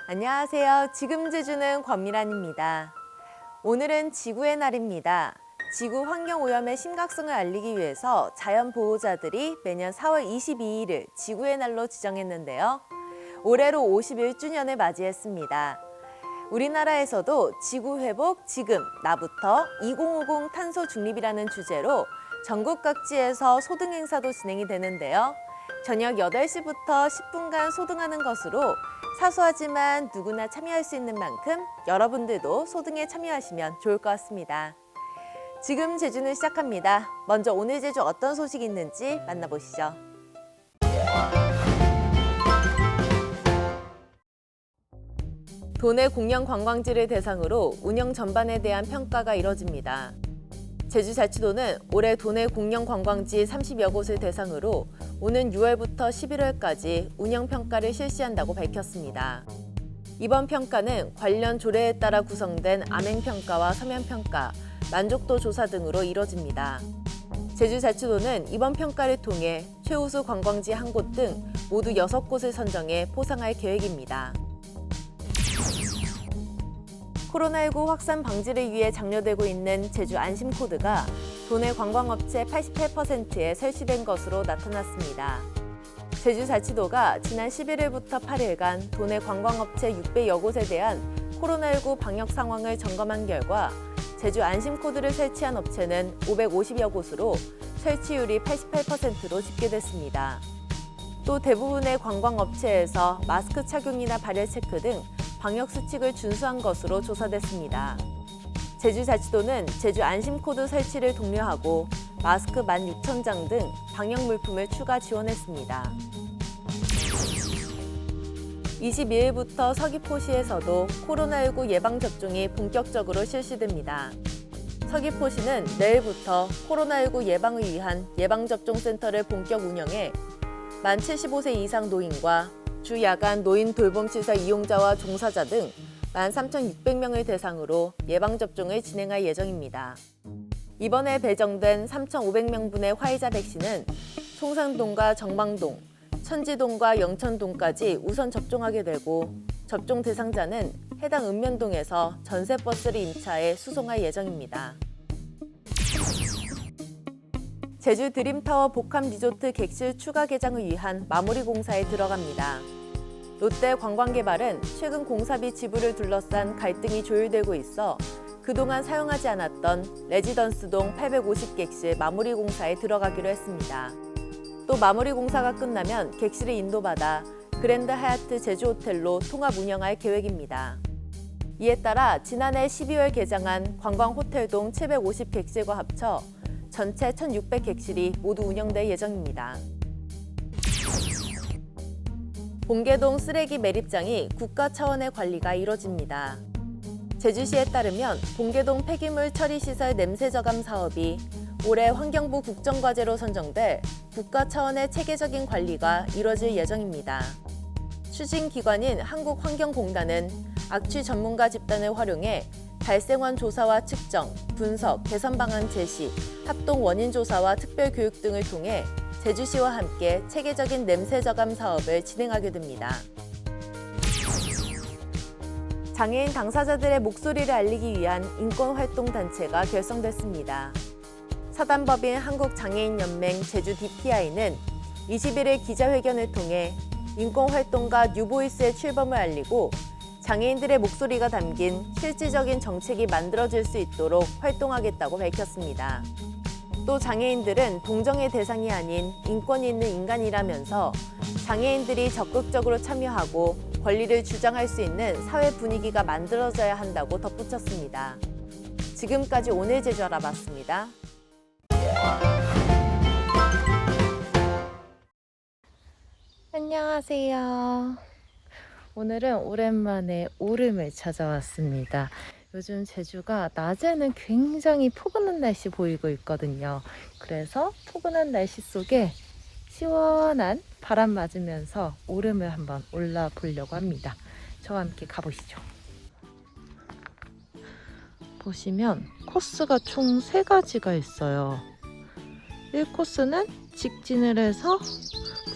안녕하세요. 지금 제주는 권미란입니다. 오늘은 지구의 날입니다. 지구 환경오염의 심각성을 알리기 위해서 자연보호자들이 매년 4월 22일을 지구의 날로 지정했는데요. 올해로 51주년을 맞이했습니다. 우리나라에서도 지구회복 지금 나부터 2050 탄소 중립이라는 주제로 전국 각지에서 소등 행사도 진행이 되는데요. 저녁 8시부터 10분간 소등하는 것으로 사소하지만 누구나 참여할 수 있는 만큼 여러분들도 소등에 참여하시면 좋을 것 같습니다. 지금 제주는 시작합니다. 먼저 오늘 제주 어떤 소식이 있는지 만나보시죠. 도내 공영 관광지를 대상으로 운영 전반에 대한 평가가 이뤄집니다. 제주자치도는 올해 도내 공영 관광지 30여 곳을 대상으로 오는 6월부터 11월까지 운영평가를 실시한다고 밝혔습니다. 이번 평가는 관련 조례에 따라 구성된 암행평가와 서면평가, 만족도 조사 등으로 이뤄집니다. 제주자치도는 이번 평가를 통해 최우수 관광지 1곳 등 모두 6곳을 선정해 포상할 계획입니다. 코로나19 확산 방지를 위해 장려되고 있는 제주 안심코드가 도내 관광업체 88%에 설치된 것으로 나타났습니다. 제주자치도가 지난 11일부터 8일간 도내 관광업체 600여 곳에 대한 코로나19 방역 상황을 점검한 결과 제주 안심코드를 설치한 업체는 550여 곳으로 설치율이 88%로 집계됐습니다. 또 대부분의 관광업체에서 마스크 착용이나 발열 체크 등 방역 수칙을 준수한 것으로 조사됐습니다. 제주자치도는 제주 안심코드 설치를 독려하고 마스크 16,000장 등 방역 물품을 추가 지원했습니다. 22일부터 서귀포시에서도 코로나19 예방접종이 본격적으로 실시됩니다. 서귀포시는 내일부터 코로나19 예방을 위한 예방접종센터를 본격 운영해 만 75세 이상 노인과 주 야간 노인 돌봄시설 이용자와 종사자 등 13,600명을 대상으로 예방접종을 진행할 예정입니다. 이번에 배정된 3,500명분의 화이자 백신은 송산동과 정방동, 천지동과 영천동까지 우선 접종하게 되고 접종 대상자는 해당 읍면동에서 전세버스를 임차해 수송할 예정입니다. 제주 드림타워 복합리조트 객실 추가 개장을 위한 마무리 공사에 들어갑니다. 롯데 관광개발은 최근 공사비 지불을 둘러싼 갈등이 조율되고 있어 그동안 사용하지 않았던 레지던스동 850객실 마무리 공사에 들어가기로 했습니다. 또 마무리 공사가 끝나면 객실을 인도받아 그랜드 하얏트 제주호텔로 통합 운영할 계획입니다. 이에 따라 지난해 12월 개장한 관광호텔동 750객실과 합쳐 전체 1,600객실이 모두 운영될 예정입니다. 봉계동 쓰레기 매립장이 국가 차원의 관리가 이뤄집니다. 제주시에 따르면 봉계동 폐기물 처리시설 냄새 저감 사업이 올해 환경부 국정과제로 선정돼 국가 차원의 체계적인 관리가 이뤄질 예정입니다. 추진기관인 한국환경공단은 악취 전문가 집단을 활용해 발생원 조사와 측정, 분석, 개선 방안 제시, 합동 원인 조사와 특별 교육 등을 통해 제주시와 함께 체계적인 냄새 저감 사업을 진행하게 됩니다. 장애인 당사자들의 목소리를 알리기 위한 인권활동단체가 결성됐습니다. 사단법인 한국장애인연맹 제주 DPI는 21일 기자회견을 통해 인권활동가 뉴보이스의 출범을 알리고 장애인들의 목소리가 담긴 실질적인 정책이 만들어질 수 있도록 활동하겠다고 밝혔습니다. 또 장애인들은 동정의 대상이 아닌 인권이 있는 인간이라면서 장애인들이 적극적으로 참여하고 권리를 주장할 수 있는 사회 분위기가 만들어져야 한다고 덧붙였습니다. 지금까지 오늘 제주 알아봤습니다. 안녕하세요. 오늘은 오랜만에 오름을 찾아왔습니다. 요즘 제주가 낮에는 굉장히 포근한 날씨 보이고 있거든요. 그래서 포근한 날씨 속에 시원한 바람 맞으면서 오름을 한번 올라 보려고 합니다. 저와 함께 가보시죠. 보시면 코스가 총 3가지가 있어요. 1코스는 직진을 해서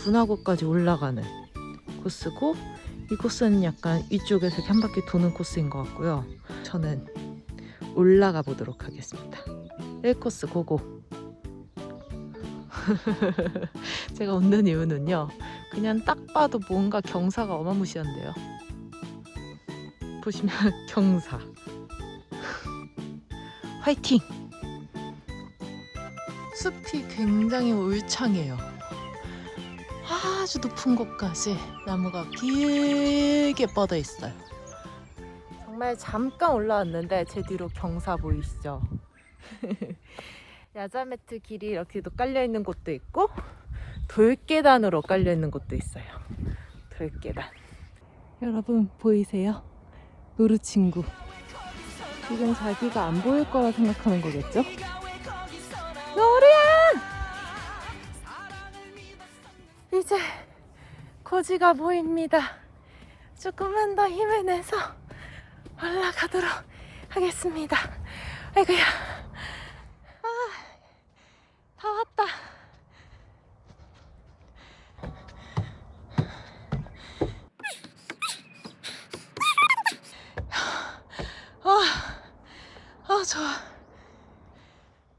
분화구까지 올라가는 코스고 이 코스는 약간 위쪽에서 이렇게 한 바퀴 도는 코스인 것 같고요. 저는 올라가 보도록 하겠습니다. 1코스 고고. 제가 웃는 이유는요, 그냥 딱 봐도 뭔가 경사가 어마무시한데요. 보시면 경사. 화이팅! 숲이 굉장히 울창해요. 아주 높은 곳까지 나무가 길게 뻗어 있어요. 정말 잠깐 올라왔는데 제 뒤로 경사 보이시죠? 야자매트 길이 이렇게도 깔려 있는 곳도 있고 돌계단으로 깔려 있는 곳도 있어요. 돌계단. 여러분 보이세요? 노루 친구. 지금 자기가 안 보일 거라 생각하는 거겠죠? 노루야! 이제 고지가 보입니다. 조금만 더 힘을 내서 올라가도록 하겠습니다. 아이고야. 다 왔다. 좋아.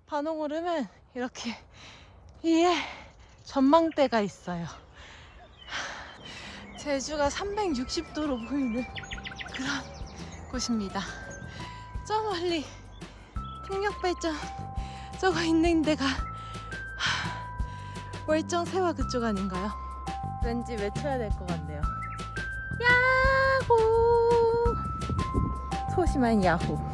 반홍오름은 이렇게 위에 전망대가 있어요. 제주가 360도로 보이는 그런 곳입니다. 저 멀리 풍력발전 저거 있는 데가 월정세화 그쪽 아닌가요? 왠지 외쳐야 될 것 같네요. 야호! 소심한 야호.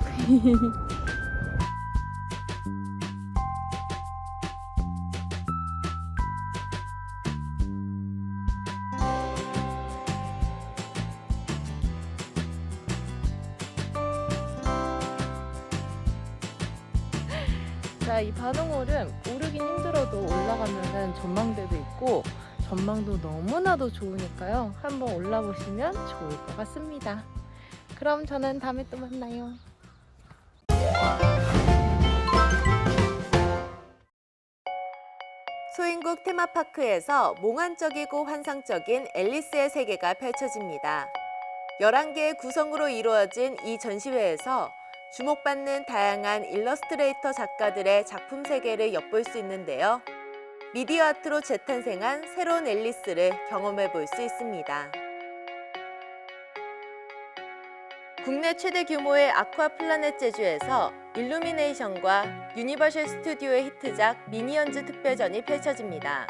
자, 이 반홍오름 오르긴 힘들어도 올라가면은 전망대도 있고 전망도 너무나도 좋으니까요. 한번 올라보시면 좋을 것 같습니다. 그럼 저는 다음에 또 만나요. 소인국 테마파크에서 몽환적이고 환상적인 앨리스의 세계가 펼쳐집니다. 11개의 구성으로 이루어진 이 전시회에서 주목받는 다양한 일러스트레이터 작가들의 작품 세계를 엿볼 수 있는데요. 미디어 아트로 재탄생한 새로운 앨리스를 경험해 볼 수 있습니다. 국내 최대 규모의 아쿠아 플라넷 제주에서 일루미네이션과 유니버셜 스튜디오의 히트작 미니언즈 특별전이 펼쳐집니다.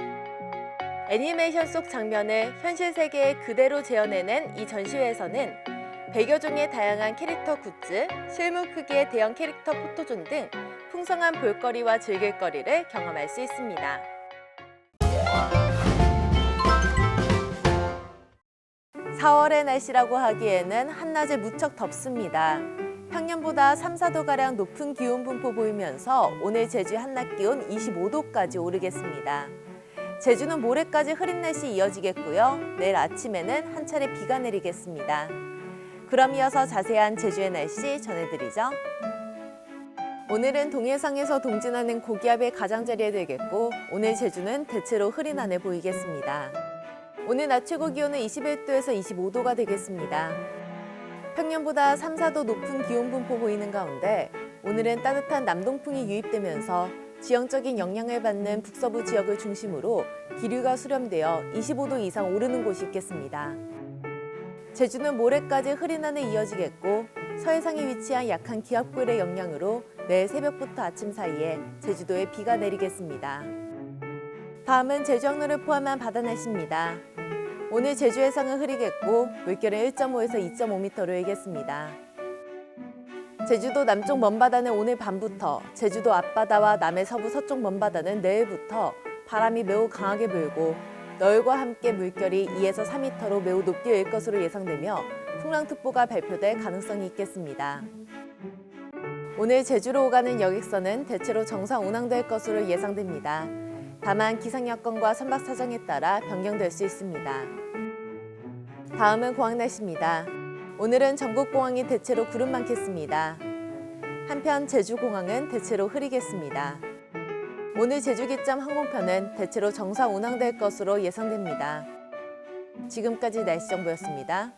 애니메이션 속 장면을 현실 세계에 그대로 재현해낸 이 전시회에서는 100여 종의 다양한 캐릭터 굿즈, 실물 크기의 대형 캐릭터 포토존 등 풍성한 볼거리와 즐길거리를 경험할 수 있습니다. (4월의) 날씨라고 하기에는 한낮에 무척 덥습니다. 평년보다 3, 4도가량 높은 기온 분포 보이면서 오늘 제주 한낮 기온 25도까지 오르겠습니다. 제주는 모레까지 흐린 날씨 이어지겠고요. 내일 아침에는 한 차례 비가 내리겠습니다. 그럼 이어서 자세한 제주의 날씨 전해드리죠. 오늘은 동해상에서 동진하는 고기압의 가장자리에 들겠고 오늘 제주는 대체로 흐린 하늘 보이겠습니다. 오늘 낮 최고 기온은 21도에서 25도가 되겠습니다. 평년보다 3, 4도 높은 기온 분포 보이는 가운데 오늘은 따뜻한 남동풍이 유입되면서 지형적인 영향을 받는 북서부 지역을 중심으로 기류가 수렴되어 25도 이상 오르는 곳이 있겠습니다. 제주는 모레까지 흐린 하늘 이어지겠고 서해상에 위치한 약한 기압골의 영향으로 내일 새벽부터 아침 사이에 제주도에 비가 내리겠습니다. 다음은 제주 항로를 포함한 바다 날씨입니다. 오늘 제주 해상은 흐리겠고 물결은 1.5에서 2.5m로 일겠습니다. 제주도 남쪽 먼바다는 오늘 밤부터, 제주도 앞바다와 남해 서부 서쪽 먼바다는 내일부터 바람이 매우 강하게 불고 널과 함께 물결이 2에서 4m로 매우 높게 일 것으로 예상되며 풍랑특보가 발표될 가능성이 있겠습니다. 오늘 제주로 오가는 여객선은 대체로 정상 운항될 것으로 예상됩니다. 다만 기상 여건과 선박 사정에 따라 변경될 수 있습니다. 다음은 공항 날씨입니다. 오늘은 전국 공항이 대체로 구름 많겠습니다. 한편 제주공항은 대체로 흐리겠습니다. 오늘 제주기점 항공편은 대체로 정상 운항될 것으로 예상됩니다. 지금까지 날씨 정보였습니다.